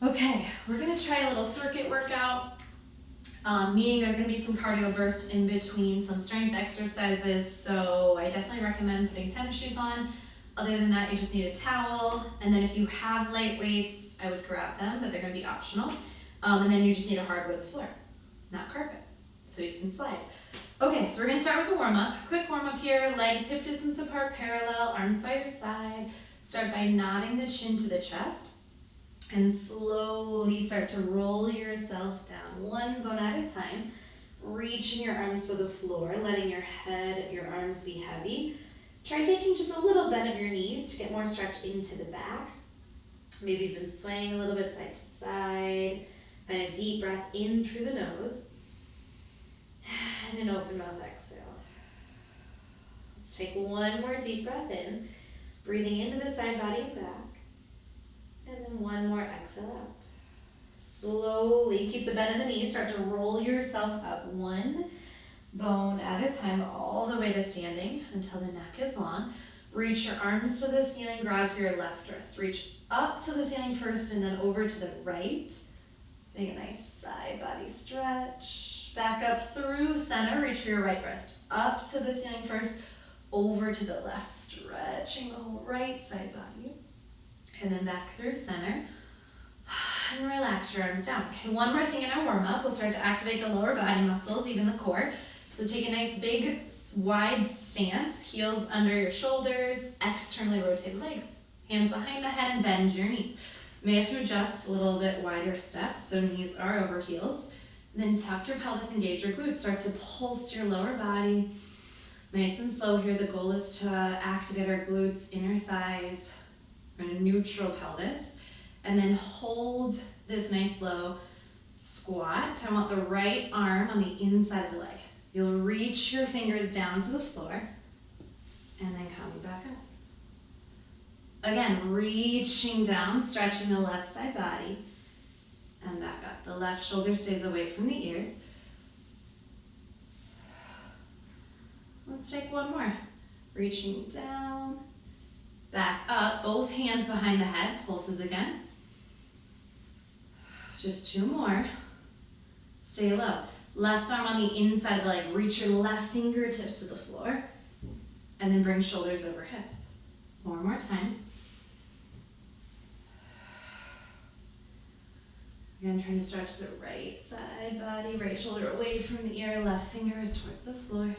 Okay, we're gonna try a little circuit workout, meaning there's gonna be some cardio burst in between, some strength exercises, so I definitely recommend putting tennis shoes on. Other than that, you just need a towel, and then if you have light weights, I would grab them, but they're gonna be optional. And then you just need a hardwood floor, not carpet, so you can slide. Okay, so we're gonna start with a warm-up. Quick warm-up here, legs hip distance apart, parallel, arms by your side. Start by nodding the chin to the chest. And slowly start to roll yourself down, one bone at a time. Reaching your arms to the floor, letting your head, your arms be heavy. Try taking just a little bend of your knees to get more stretch into the back. Maybe even swaying a little bit side to side. Find a deep breath in through the nose. And an open mouth exhale. Let's take one more deep breath in, breathing into the side body and back. And then one more exhale out. Slowly keep the bend in the knees. Start to roll yourself up one bone at a time all the way to standing until the neck is long. Reach your arms to the ceiling. Grab for your left wrist. Reach up to the ceiling first and then over to the right. Make a nice side body stretch. Back up through center. Reach for your right wrist. Up to the ceiling first. Over to the left. Stretching the whole right side body. And then back through center, and relax your arms down. Okay, one more thing in our warm-up. We'll start to activate the lower body muscles, even the core. So take a nice big, wide stance, heels under your shoulders, externally rotated legs. Hands behind the head and bend your knees. You may have to adjust a little bit wider steps, so knees are over heels. And then tuck your pelvis, engage your glutes. Start to pulse your lower body. Nice and slow here. The goal is to activate our glutes, inner thighs, a neutral pelvis, and then hold this nice low squat. I want the right arm on the inside of the leg. You'll reach your fingers down to the floor and then coming back up. Again, reaching down, stretching the left side body and back up. The left shoulder stays away from the ears. Let's take one more. Reaching down. Back up, both hands behind the head, pulses again. Just two more. Stay low. Left arm on the inside of the leg, reach your left fingertips to the floor, and then bring shoulders over hips. Four more times. Again, trying to stretch the right side body, right shoulder away from the ear, left fingers towards the floor.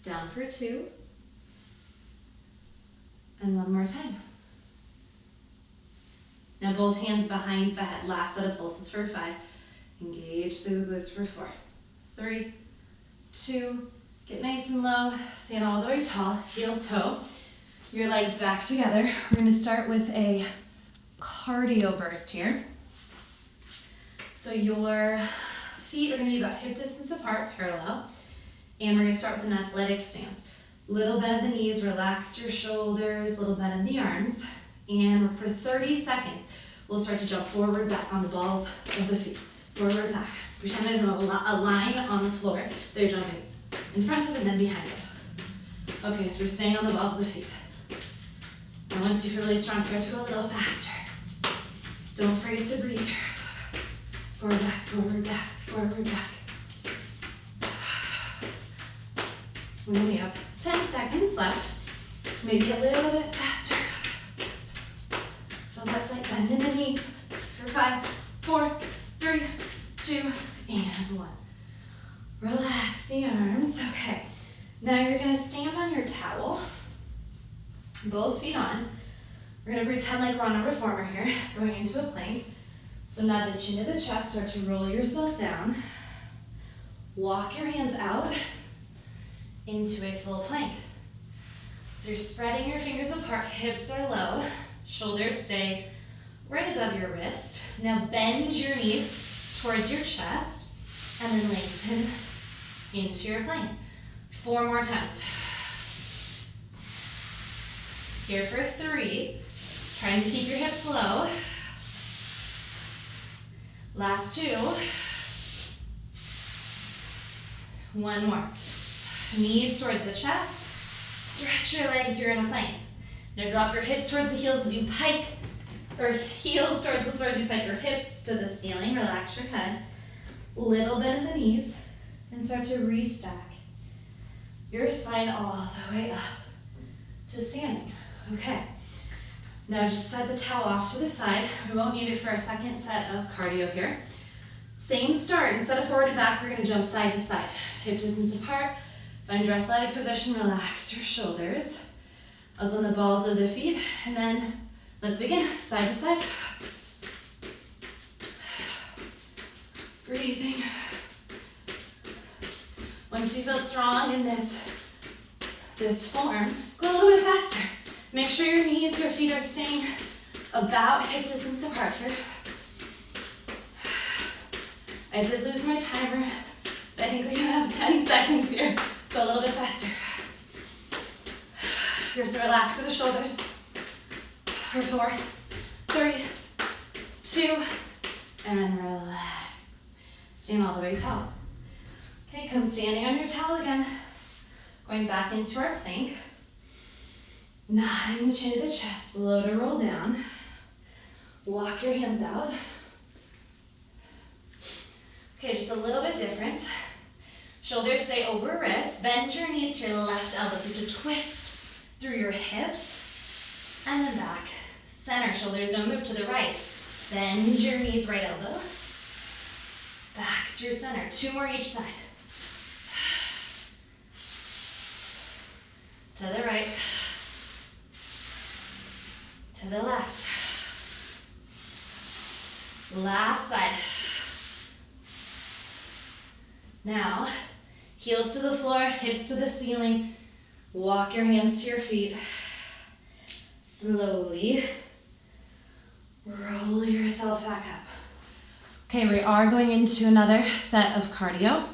Down for two. And one more time. Now both hands behind the head. Last set of pulses for 5. Engage through the glutes for 4. 3, 2, get nice and low. Stand all the way tall, heel toe. Your legs back together. We're gonna start with a cardio burst here. So your feet are gonna be about hip distance apart, parallel. And we're gonna start with an athletic stance. Little bend of the knees, relax your shoulders, little bend of the arms. And for 30 seconds, we'll start to jump forward, back on the balls of the feet. Forward, back. Pretend there's a line on the floor. They're jumping in front of and then behind it. Okay, so we're staying on the balls of the feet. And once you feel really strong, start to go a little faster. Don't forget to breathe here. Forward, back, forward, back, forward, back. We only have 10 seconds left, maybe a little bit faster. So that's like bend in the knees for 5, 4, 3, 2, and 1. Relax the arms. Okay, now you're gonna stand on your towel, both feet on. We're gonna pretend like we're on a reformer here, going into a plank. So nod the chin to the chest, start to roll yourself down. Walk your hands out into a full plank. So you're spreading your fingers apart, hips are low, shoulders stay right above your wrist. Now bend your knees towards your chest and then lengthen into your plank. 4 more times. Here for 3, trying to keep your hips low. Last 2. 1 more. Knees towards the chest. Stretch your legs, you're in a plank. Now drop your hips towards the heels as you pike or heels towards the floor as you pike your hips to the ceiling. Relax your head. Little bend in the knees and start to restack your spine all the way up to standing. Okay. Now just set the towel off to the side. We won't need it for our second set of cardio here. Same start. Instead of forward and back, we're going to jump side to side. Hip distance apart. Find your athletic position. Relax your shoulders. Up on the balls of the feet. And then let's begin. Side to side. Breathing. Once you feel strong in this form, go a little bit faster. Make sure your knees, your feet are staying about hip distance apart here. I did lose my timer, but I think we have 10 seconds here. Go a little bit faster. Here's to relax through the shoulders. For 4, 3, 2, and relax. Stand all the way tall. Okay, come standing on your towel again. Going back into our plank. Nodding the chin to the chest, slow to roll down. Walk your hands out. Okay, just a little bit different. Shoulders stay over wrists. Bend your knees to your left elbow. So you have to twist through your hips and then back. Center, shoulders don't move to the right. Bend your knees, right elbow. Back through center. 2 more each side. To the right. To the left. Last side. Now, heels to the floor, hips to the ceiling. Walk your hands to your feet. Slowly roll yourself back up. Okay, we are going into another set of cardio.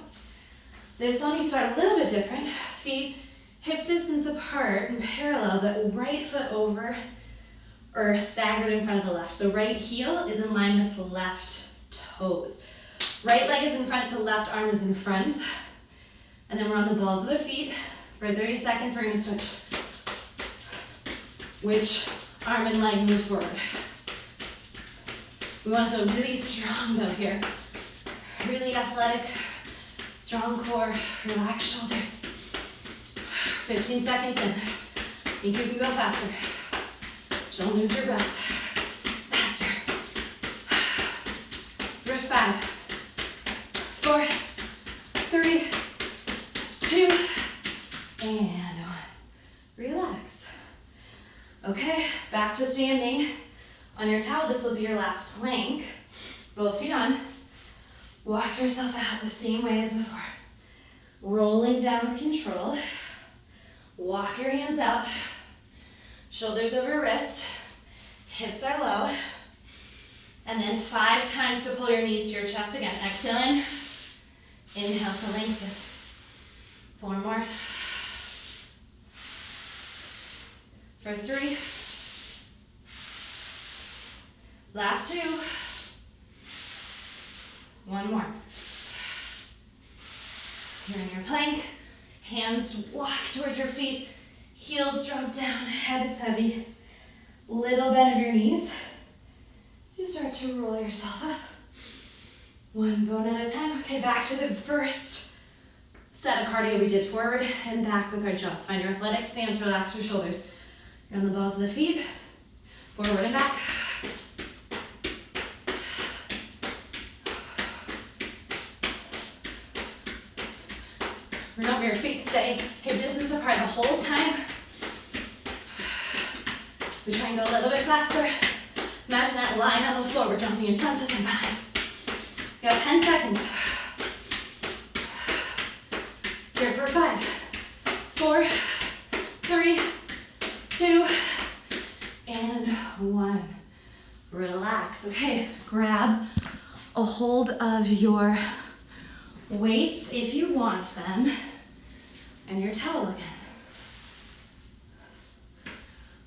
This one you start a little bit different. Feet hip distance apart and parallel, but right foot over or staggered in front of the left. So right heel is in line with the left toes. Right leg is in front, so left arm is in front. And then we're on the balls of the feet. For 30 seconds, we're gonna switch which arm and leg move forward. We wanna feel really strong though here. Really athletic, strong core, relaxed shoulders. 15 seconds in. Think you can go faster. Don't lose your breath. Faster. For 5, 4, 3, 2, and 1. Relax. Okay, back to standing on your towel. This will be your last plank. Both feet on. Walk yourself out the same way as before. Rolling down with control. Walk your hands out. Shoulders over wrist. Hips are low. And then 5 times to pull your knees to your chest again. Exhale in. Inhale to lengthen. 4 more. For 3. Last 2. 1 more. You're in your plank. Hands walk toward your feet. Heels drop down. Head is heavy. Little bend of your knees. So you start to roll yourself up. 1 bone at a time. Okay, back to the first set of cardio we did. Forward and back with our jumps. Find your athletic stance. Relax your shoulders. You're on the balls of the feet. Forward and back. Remember, your feet stay hip distance apart the whole time. We try and go a little bit faster. Imagine that line on the floor. We're jumping in front of and behind. You got 10 seconds. Here for 5, 4, 3, 2, and 1. Relax. Okay, grab a hold of your weights if you want them, and your towel again.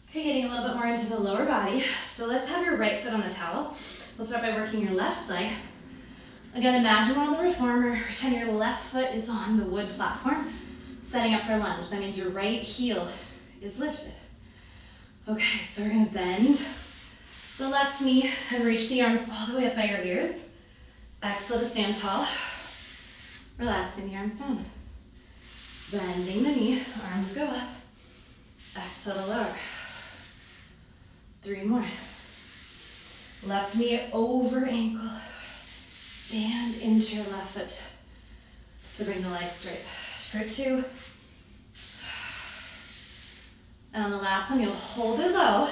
Okay, getting a little bit more into the lower body. So let's have your right foot on the towel. We'll start by working your left leg. Again, imagine we're on the reformer. Pretend your left foot is on the wood platform, setting up for a lunge. That means your right heel is lifted. Okay, so we're gonna bend the left knee and reach the arms all the way up by your ears. Exhale to stand tall. Relaxing the arms down. Bending the knee, arms go up. Exhale to lower. 3 more. Left knee over ankle. Stand into your left foot to bring the legs straight. For 2. And on the last one, you'll hold it low.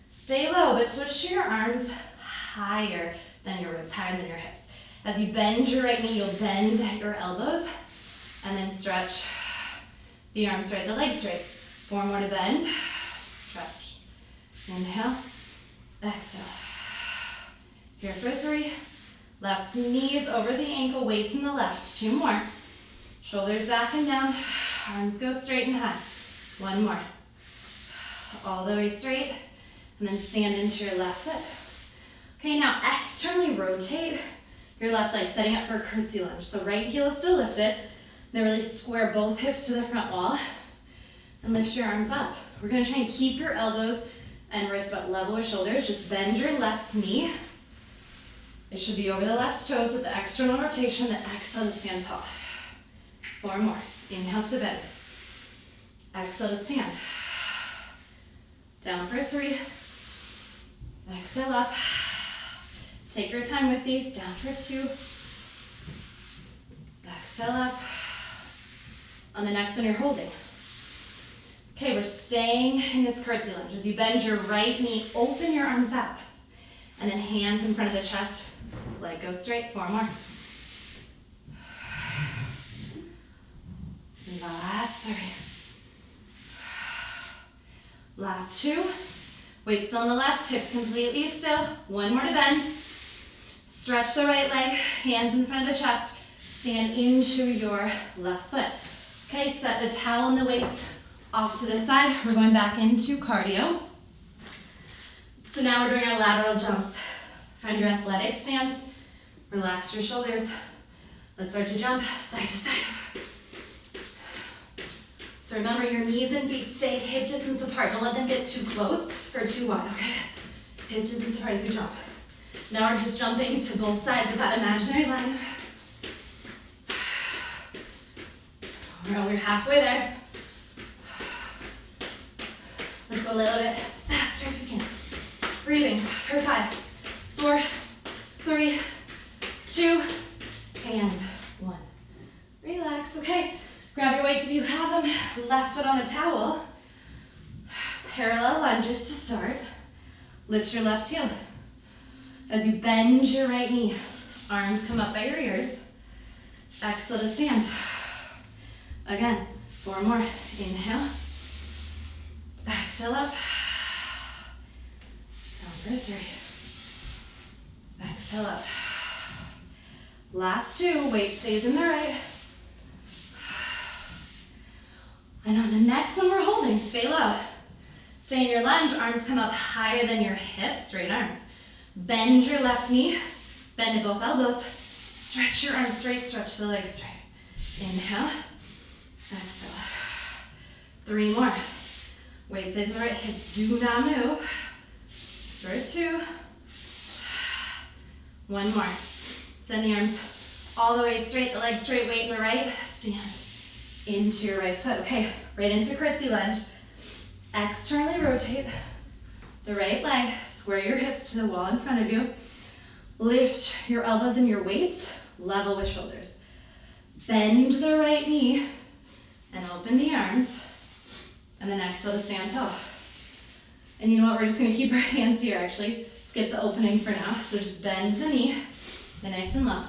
Stay low, but switch to your arms higher than your ribs, higher than your hips. As you bend your right knee, you'll bend at your elbows and then stretch the arms straight, the legs straight. 4 more to bend. Stretch. Inhale. Exhale. Here for 3. Left knees over the ankle, weights in the left. 2 more. Shoulders back and down. Arms go straight and high. 1 more. All the way straight. And then stand into your left foot. Okay, now externally rotate your left leg, setting up for a curtsy lunge. So right heel is still lifted. Now really square both hips to the front wall and lift your arms up. We're gonna try and keep your elbows and wrists about level with shoulders. Just bend your left knee. It should be over the left toes with the external rotation, then exhale to stand tall. 4 more. Inhale to bend. Exhale to stand. Down for 3. Exhale up. Take your time with these. Down for 2. Exhale up. On the next one, you're holding. Okay, we're staying in this curtsy lunge. As you bend your right knee, open your arms out. And then hands in front of the chest. Leg goes straight. 4 more. Last 3. Last 2. Weights on the left, hips completely still. 1 more to bend. Stretch the right leg, hands in front of the chest. Stand into your left foot. Okay, set the towel and the weights off to the side. We're going back into cardio. So now we're doing our lateral jumps. Find your athletic stance. Relax your shoulders. Let's start to jump side to side. So remember, your knees and feet stay hip distance apart. Don't let them get too close or too wide, okay? Hip distance apart as we jump. Now we're just jumping to both sides of that imaginary line. We're halfway there. Let's go a little bit faster if you can. Breathing for 5, 4, 3, 2, and 1. Relax, okay? Grab your weights if you have them. Left foot on the towel. Parallel lunges to start. Lift your left heel. As you bend your right knee, arms come up by your ears. Exhale to stand. Again, 4 more. Inhale. Exhale up. Down for 3. Exhale up. Last 2, weight stays in the right. And on the next one we're holding, stay low. Stay in your lunge, arms come up higher than your hips, straight arms. Bend your left knee, bend at both elbows. Stretch your arms straight, stretch the legs straight. Inhale, exhale. 3 more. Weight stays in the right, hips do not move. For 2. 1 more. Send the arms all the way straight, the legs straight, weight in the right, stand into your right foot. Okay, right into curtsy lunge. Externally rotate the right leg, square your hips to the wall in front of you. Lift your elbows and your weights, level with shoulders. Bend the right knee and open the arms. And then exhale to stand tall. And you know what, we're just gonna keep our hands here actually. Skip the opening for now. So just bend the knee and nice and low.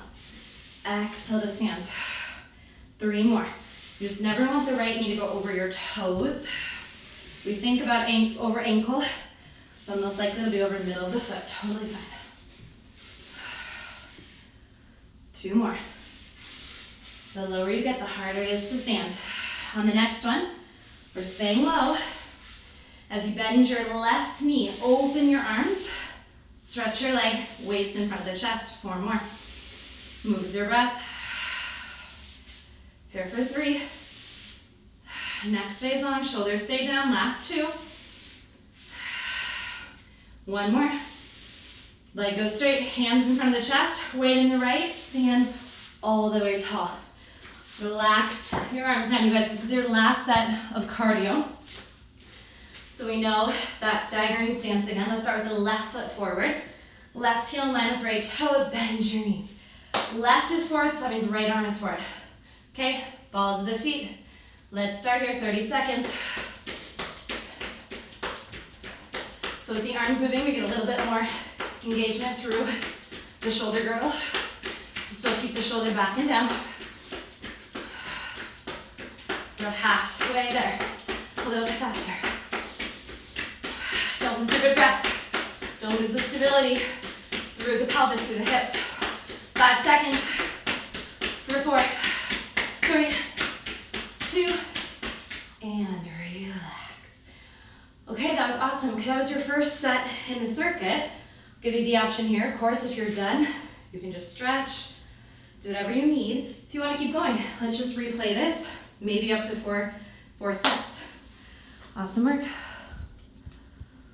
Exhale to stand. 3 more. You just never want the right knee to go over your toes. We think about over ankle, but most likely it'll be over the middle of the foot. Totally fine. 2 more. The lower you get, the harder it is to stand. On the next one, we're staying low. As you bend your left knee, open your arms, stretch your leg, weights in front of the chest. 4 more. Move with your breath. Here for 3. Neck stays long, shoulders stay down. Last 2. One more. Leg goes straight, hands in front of the chest, weight in the right, stand all the way tall. Relax your arms down, you guys. This is your last set of cardio. So we know that staggering stance again. Let's start with the left foot forward. Left heel in line with right toes, bend your knees. Left is forward, so that means right arm is forward. Okay, balls of the feet. Let's start here, 30 seconds. So with the arms moving, we get a little bit more engagement through the shoulder girdle. So still keep the shoulder back and down. About halfway there, a little bit faster. Don't lose your good breath. Don't lose the stability through the pelvis, through the hips. 5 seconds. 4, 3, 2, and relax. Okay, that was awesome. Okay, that was your first set in the circuit. I'll give you the option here, of course, if you're done, you can just stretch, do whatever you need. If you want to keep going, let's just replay this, maybe up to four sets. Awesome work.